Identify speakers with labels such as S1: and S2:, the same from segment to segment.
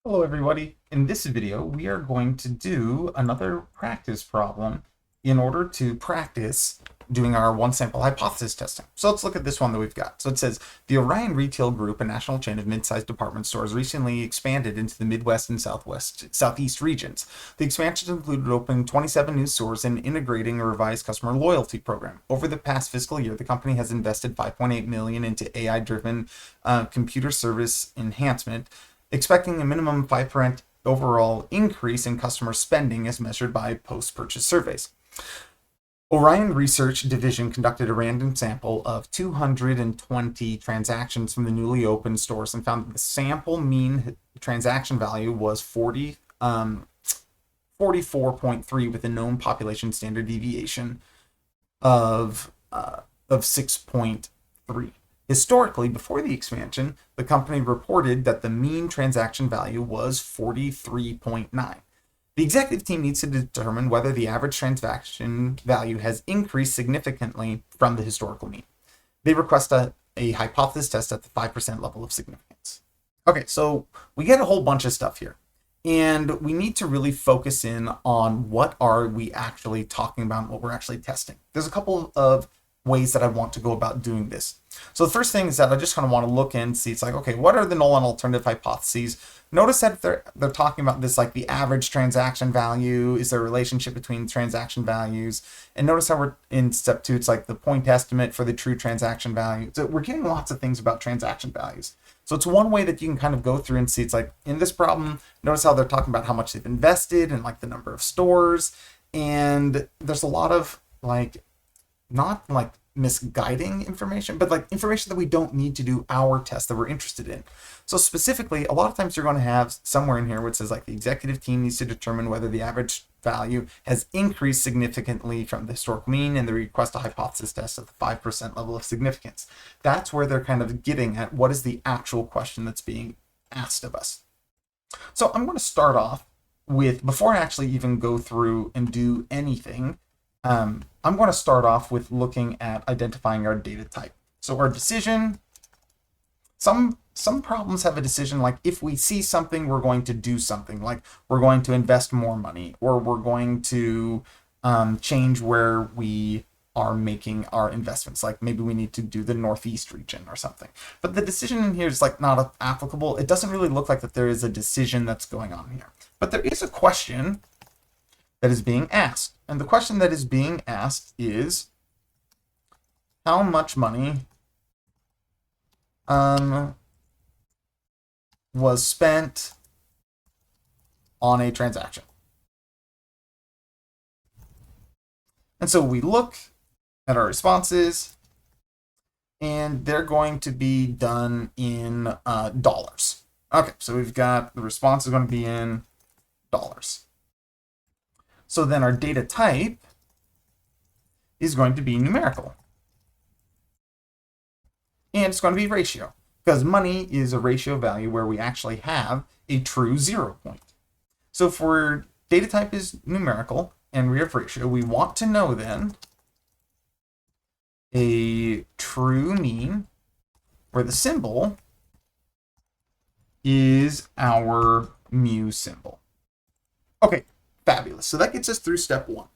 S1: Hello everybody. In this video, we are going to do another practice problem in order to practice doing our one sample hypothesis testing. So let's look at this one that we've got. So it says, the Orion Retail Group, a national chain of mid-sized department stores, recently expanded into the Midwest and Southeast regions. The expansion included opening 27 new stores and integrating a revised customer loyalty program. Over the past fiscal year, the company has invested $5.8 million into AI-driven computer service enhancement, expecting a minimum 5% overall increase in customer spending as measured by post-purchase surveys. Orion Research Division conducted a random sample of 220 transactions from the newly opened stores and found that the sample mean transaction value was 44.3 with a known population standard deviation of 6.3. Historically, before the expansion, the company reported that the mean transaction value was 43.9. The executive team needs to determine whether the average transaction value has increased significantly from the historical mean. They request a hypothesis test at the 5% level of significance. Okay, so we get a whole bunch of stuff here. And we need to really focus in on what are we actually talking about and what we're actually testing. There's a couple of ways that I want to go about doing this. So the first thing is that I just kind of want to look and see, it's like, okay, what are the null and alternative hypotheses? Notice that they're talking about this, like the average transaction value, is there a relationship between transaction values? And notice how we're in step 2, it's like the point estimate for the true transaction value. So we're getting lots of things about transaction values. So it's one way that you can kind of go through and see, it's like in this problem, notice how they're talking about how much they've invested and like the number of stores. And there's a lot of like, not like misguiding information, but like information that we don't need to do our test that we're interested in. So specifically, a lot of times you're going to have somewhere in here where it says like the executive team needs to determine whether the average value has increased significantly from the historical mean and they request a hypothesis test at the 5% level of significance. That's where they're kind of getting at what is the actual question that's being asked of us. So I'm going to start off with, before I actually even go through and do anything, I'm going to start off with looking at identifying our data type. So our decision, some problems have a decision like if we see something, we're going to do something, like we're going to invest more money, or we're going to change where we are making our investments. Like maybe we need to do the Northeast region or something. But the decision in here is like not applicable. It doesn't really look like that there is a decision that's going on here. But there is a question that is being asked. And the question that is being asked is, how much money was spent on a transaction? And so we look at our responses, and they're going to be done in dollars. Okay, so we've got the response is going to be in dollars. So then our data type is going to be numerical. And it's going to be ratio, because money is a ratio value where we actually have a true 0 point. So for data type is numerical and we have ratio, we want to know then a true mean where the symbol is our mu symbol. Okay. Fabulous. So that gets us through step 1.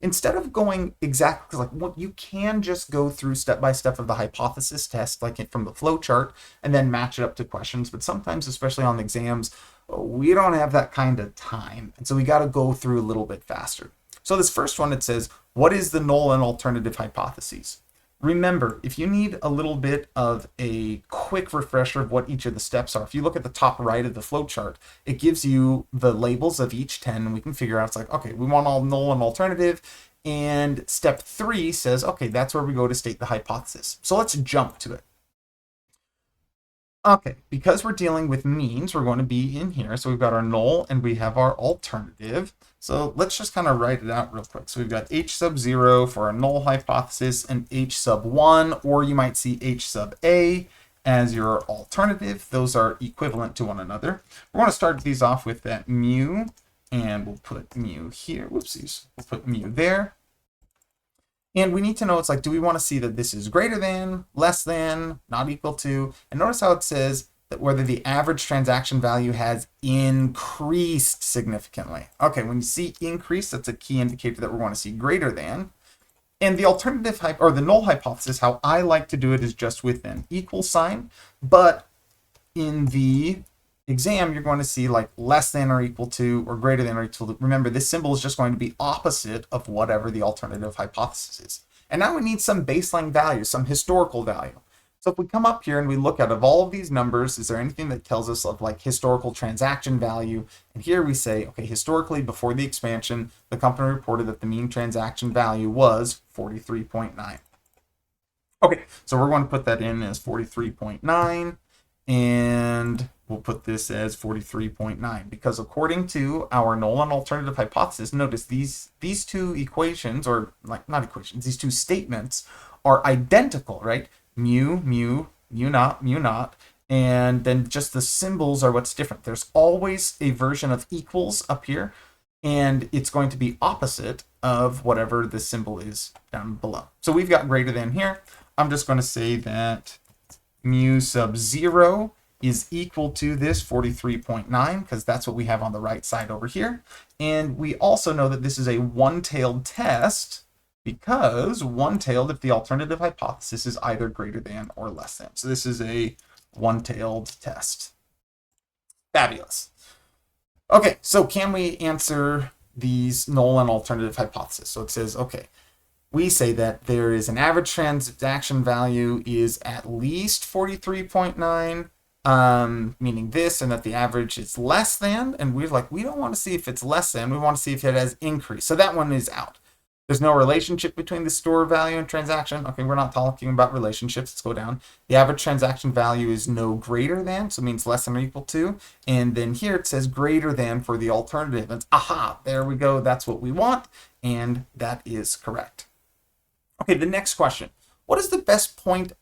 S1: Instead of going exactly like what you can just go through step by step of the hypothesis test, like from the flow chart, and then match it up to questions. But sometimes, especially on the exams, we don't have that kind of time. And so we got to go through a little bit faster. So this first one, it says, what is the null and alternative hypotheses? Remember, if you need a little bit of a quick refresher of what each of the steps are, if you look at the top right of the flow chart, it gives you the labels of each 10, and we can figure out, it's like, okay, we want all null and alternative, and step 3 says, okay, that's where we go to state the hypothesis. So let's jump to it. Okay, because we're dealing with means, we're going to be in here. So we've got our null and we have our alternative. So let's just kind of write it out real quick. So we've got H sub 0 for our null hypothesis and H sub 1, or you might see H sub A as your alternative. Those are equivalent to one another. We're going to start these off with that mu, and we'll put mu here. Whoopsies. We'll put mu there. And we need to know, it's like, do we want to see that this is greater than, less than, not equal to? And notice how it says whether the average transaction value has increased significantly. Okay, when you see increase, that's a key indicator that we want to see greater than. And the alternative or the null hypothesis, how I like to do it, is just with an equal sign. But in the exam, you're going to see like less than or equal to or greater than or equal to. Remember, this symbol is just going to be opposite of whatever the alternative hypothesis is. And now we need some baseline value, some historical value. So if we come up here and we look at, of all of these numbers, is there anything that tells us of like historical transaction value? And here we say, okay, historically, before the expansion, the company reported that the mean transaction value was 43.9. Okay, so we're going to put that in as 43.9, and we'll put this as 43.9 because according to our null and alternative hypothesis, notice these two equations, or like not equations, these two statements are identical, right? Mu, mu, mu not, and then just the symbols are what's different. There's always a version of equals up here, and it's going to be opposite of whatever the symbol is down below. So we've got greater than here. I'm just going to say that mu sub 0 is equal to this 43.9 because that's what we have on the right side over here. And we also know that this is a one-tailed test because one-tailed if the alternative hypothesis is either greater than or less than. So this is a one-tailed test. Fabulous. Okay, so can we answer these null and alternative hypothesis? So it says, okay, we say that there is an average transaction value is at least 43.9, meaning this, and that the average is less than, and we're like, we don't want to see if it's less than, we want to see if it has increased. So that one is out. There's no relationship between the store value and transaction. Okay, we're not talking about relationships. Let's go down. The average transaction value is no greater than, so it means less than or equal to. And then here it says greater than for the alternative. It's, aha, there we go. That's what we want, and that is correct. Okay, the next question. What is the best point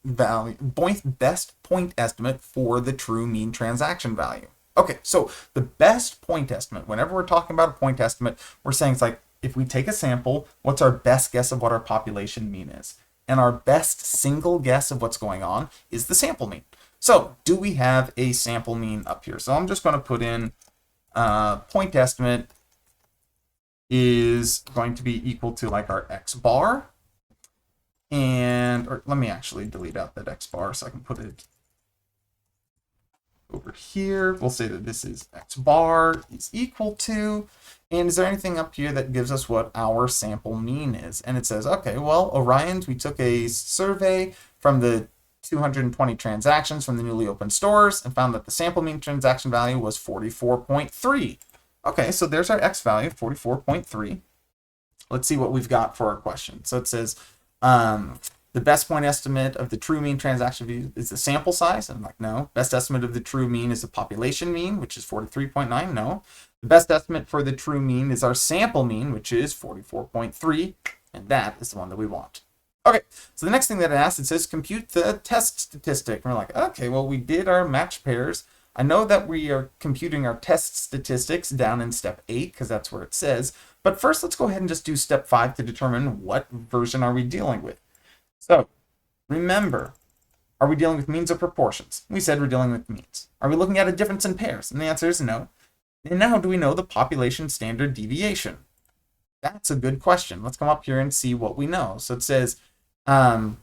S1: estimate for the true mean transaction value? Okay, so the best point estimate, whenever we're talking about a point estimate, we're saying it's like, if we take a sample, what's our best guess of what our population mean is? And our best single guess of what's going on is the sample mean. So do we have a sample mean up here? So I'm just going to put in point estimate is going to be equal to like our x bar. And or let me actually delete out that x bar so I can put it over here. We'll say that this is x bar is equal to, and is there anything up here that gives us what our sample mean is? And it says, okay, well, Orion's, we took a survey from the 220 transactions from the newly opened stores and found that the sample mean transaction value was 44.3. Okay, so there's our x value, 44.3. Let's see what we've got for our question. So it says, the best point estimate of the true mean transaction value is the sample size. And I'm like, no. Best estimate of the true mean is the population mean, which is 43.9. No. The best estimate for the true mean is our sample mean, which is 44.3. And that is the one that we want. Okay, so the next thing that it asks, it says compute the test statistic. And we're like, okay, well, we did our match pairs. I know that we are computing our test statistics down in step 8 because that's where it says. But first, let's go ahead and just do step 5 to determine what version are we dealing with. So remember, are we dealing with means or proportions? We said we're dealing with means. Are we looking at a difference in pairs? And the answer is no. And now do we know the population standard deviation? That's a good question. Let's come up here and see what we know. So it says, let's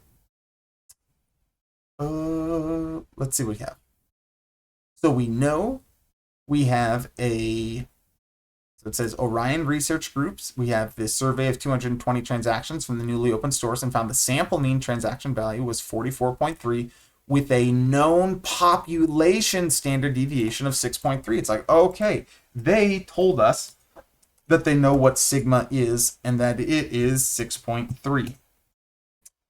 S1: see what we have. So we know we have so it says Orion Research Groups. We have this survey of 220 transactions from the newly opened stores and found the sample mean transaction value was 44.3 with a known population standard deviation of 6.3. It's like, okay, they told us that they know what sigma is and that it is 6.3.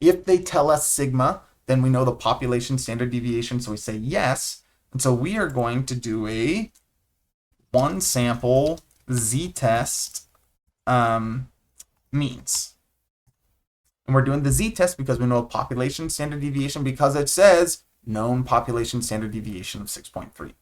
S1: If they tell us sigma, then we know the population standard deviation, so we say yes. And so we are going to do a one sample z-test means. And we're doing the z-test because we know population standard deviation because it says known population standard deviation of 6.3.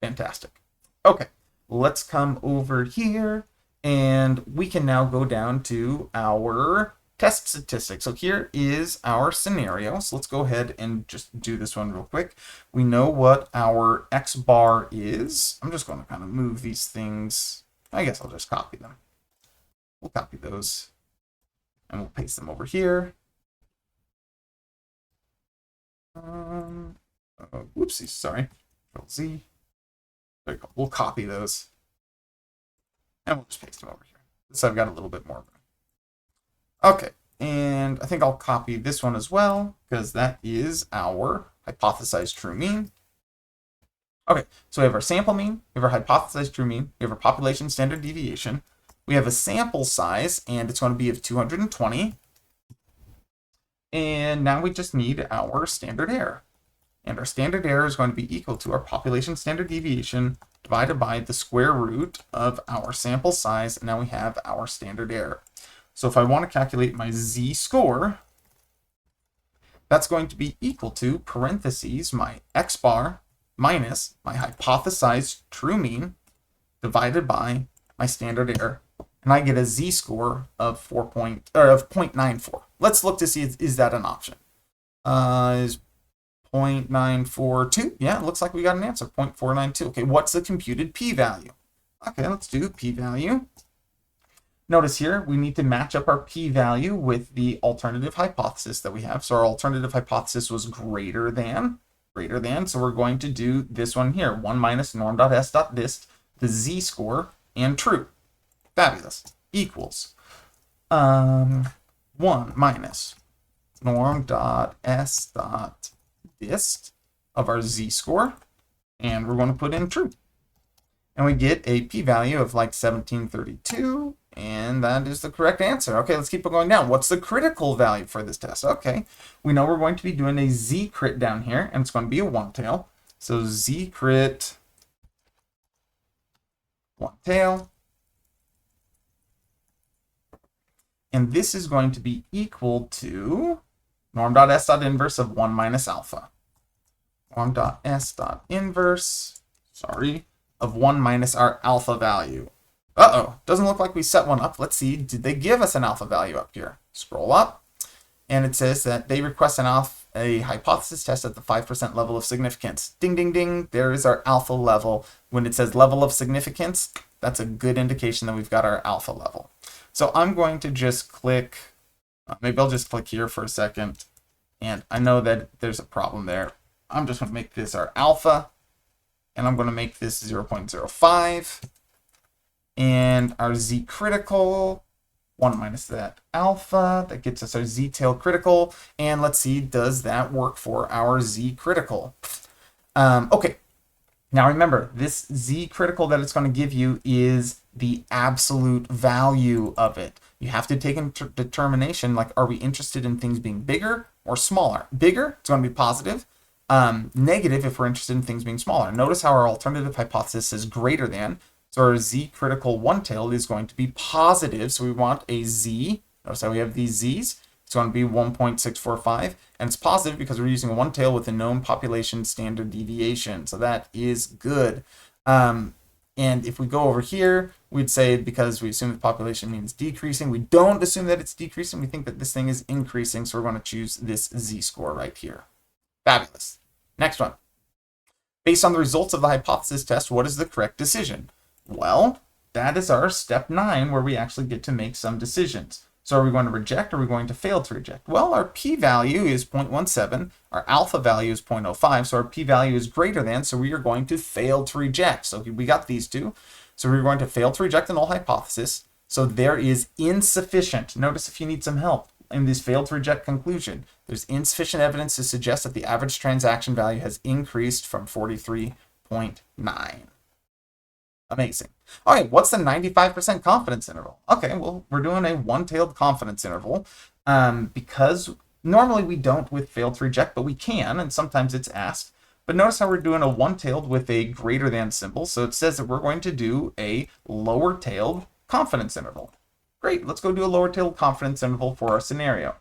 S1: Fantastic. Okay, let's come over here and we can now go down to our test statistics. So here is our scenario. So let's go ahead and just do this one real quick. We know what our X bar is. I'm just going to kind of move these things. I guess I'll just copy them. We'll copy those and we'll paste them over here. Whoopsies, sorry. Control Z. There you go. We'll copy those. And we'll just paste them over here. So I've got a little bit more room. Okay, and I think I'll copy this one as well, because that is our hypothesized true mean. Okay, so we have our sample mean, we have our hypothesized true mean, we have our population standard deviation, we have a sample size, and it's going to be of 220. And now we just need our standard error. And our standard error is going to be equal to our population standard deviation divided by the square root of our sample size, and now we have our standard error. So if I want to calculate my z-score, that's going to be equal to parentheses my x bar minus my hypothesized true mean divided by my standard error. And I get a z-score of 0.94. Let's look to see, is that an option? Is 0.942? Yeah, it looks like we got an answer, 0.492. Okay, what's the computed p-value? Okay, let's do p-value. Notice here, we need to match up our p-value with the alternative hypothesis that we have. So our alternative hypothesis was greater than. So we're going to do this one here, 1 minus norm.s.dist, the z-score, and true. Fabulous. Equals 1 minus norm.s.dist of our z-score, and we're going to put in true. And we get a p-value of like 1732, and that is the correct answer. Okay, let's keep it going down. What's the critical value for this test? Okay, we know we're going to be doing a z-crit down here, and it's going to be a one-tail. So z-crit one-tail. And this is going to be equal to norm.s.inverse of 1 minus alpha. Norm.s.inverse, of 1 minus our alpha value. Uh-oh, doesn't look like we set one up. Let's see, did they give us an alpha value up here? Scroll up, and it says that they request a hypothesis test at the 5% level of significance. Ding, ding, ding, there is our alpha level. When it says level of significance, that's a good indication that we've got our alpha level. So I'm going to just click, maybe I'll just click here for a second, and I know that there's a problem there. I'm just going to make this our alpha, and I'm going to make this 0.05. And our z critical, 1 minus that alpha, that gets us our z tail critical. And let's see, does that work for our z critical? Okay, now remember, this z critical that it's going to give you is the absolute value of it. You have to take into determination, like, are we interested in things being bigger or smaller? Bigger, it's going to be positive. Negative if we're interested in things being smaller. Notice how our alternative hypothesis is greater than. So our z critical one-tailed is going to be positive. So we want a z. Notice how we have these z's. It's going to be 1.645. And it's positive because we're using a one-tail with a known population standard deviation. So that is good. And if we go over here, we'd say because we assume the population means decreasing. We don't assume that it's decreasing. We think that this thing is increasing. So we're going to choose this z-score right here. Fabulous. Next one. Based on the results of the hypothesis test, what is the correct decision? Well, that is our step 9 where we actually get to make some decisions. So are we going to reject or are we going to fail to reject? Well, our p-value is 0.17. Our alpha value is 0.05. So our p-value is greater than, so we are going to fail to reject. So we got these two. So we're going to fail to reject the null hypothesis. So there is insufficient. Notice if you need some help in this fail to reject conclusion, there's insufficient evidence to suggest that the average transaction value has increased from 43.9. Amazing. Okay, what's the 95% confidence interval? Okay, well, we're doing a one-tailed confidence interval because normally we don't with fail to reject, but we can, and sometimes it's asked. But notice how we're doing a one-tailed with a greater than symbol. So it says that we're going to do a lower-tailed confidence interval. Great, let's go do a lower-tailed confidence interval for our scenario.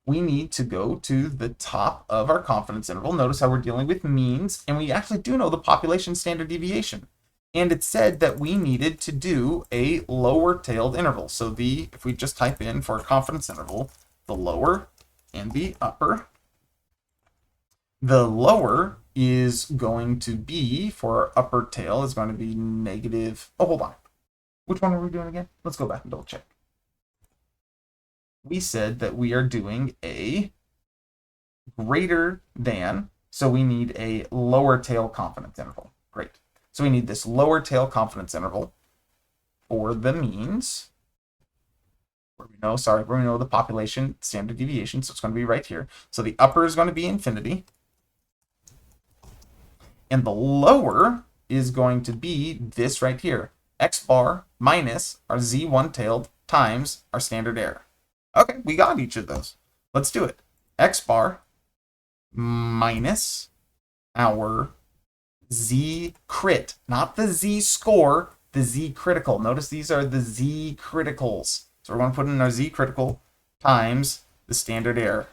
S1: We need to go to the top of our confidence interval. Notice how we're dealing with means, and we actually do know the population standard deviation. And it said that we needed to do a lower tailed interval. So if we just type in for a confidence interval, the lower and the upper, the lower is going to be, for our upper tail, is going to be negative. Oh, hold on. Which one are we doing again? Let's go back and double check. We said that we are doing a greater than, so we need a lower tail confidence interval. Great. So we need this lower tail confidence interval for the means, where we know the population standard deviation, so it's going to be right here. So the upper is going to be infinity, and the lower is going to be this right here, x bar minus our z1 tailed times our standard error. Okay, we got each of those. Let's do it. X bar minus our z crit, not the z score, the z critical. Notice these are the z criticals. So we're going to put in our z critical times the standard error.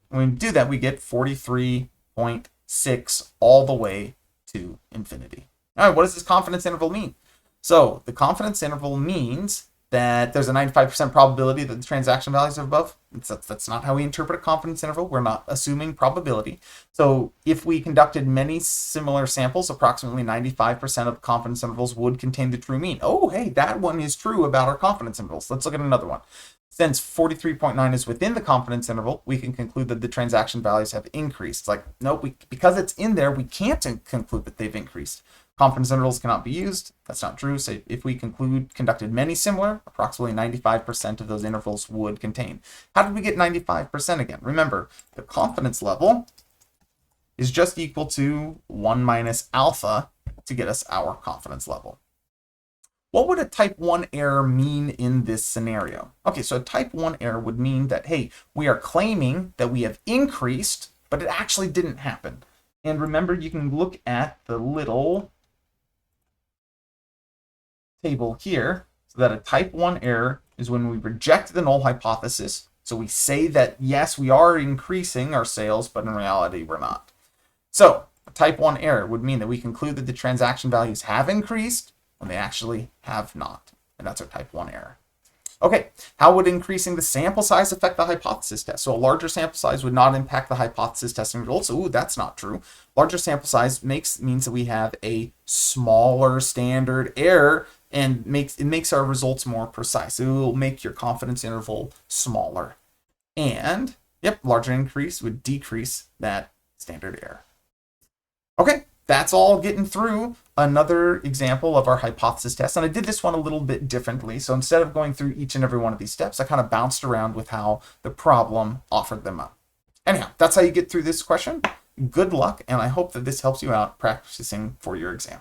S1: When we do that, we get 43.6 all the way to infinity. All right, what does this confidence interval mean? So the confidence interval means that there's a 95% probability that the transaction values are above. That's not how we interpret a confidence interval. We're not assuming probability. So if we conducted many similar samples, approximately 95% of confidence intervals would contain the true mean. Oh, hey, that one is true about our confidence intervals. Let's look at another one. Since 43.9 is within the confidence interval, we can conclude that the transaction values have increased. It's like, nope, because it's in there, we can't conclude that they've increased. Confidence intervals cannot be used. That's not true. So if we conducted many similar, approximately 95% of those intervals would contain. How did we get 95% again? Remember, the confidence level is just equal to 1 minus alpha to get us our confidence level. What would a type 1 error mean in this scenario? Okay, so a type 1 error would mean that, hey, we are claiming that we have increased, but it actually didn't happen. And remember, you can look at the little table here, so that a type 1 error is when we reject the null hypothesis. So we say that, yes, we are increasing our sales, but in reality, we're not. So a type 1 error would mean that we conclude that the transaction values have increased when they actually have not. And that's our type 1 error. Okay, how would increasing the sample size affect the hypothesis test? So a larger sample size would not impact the hypothesis testing results. Ooh, that's not true. Larger sample size means that we have a smaller standard error, and it makes our results more precise. It will make your confidence interval smaller. And, yep, larger increase would decrease that standard error. Okay, that's all getting through another example of our hypothesis test. And I did this one a little bit differently. So instead of going through each and every one of these steps, I kind of bounced around with how the problem offered them up. Anyhow, that's how you get through this question. Good luck, and I hope that this helps you out practicing for your exam.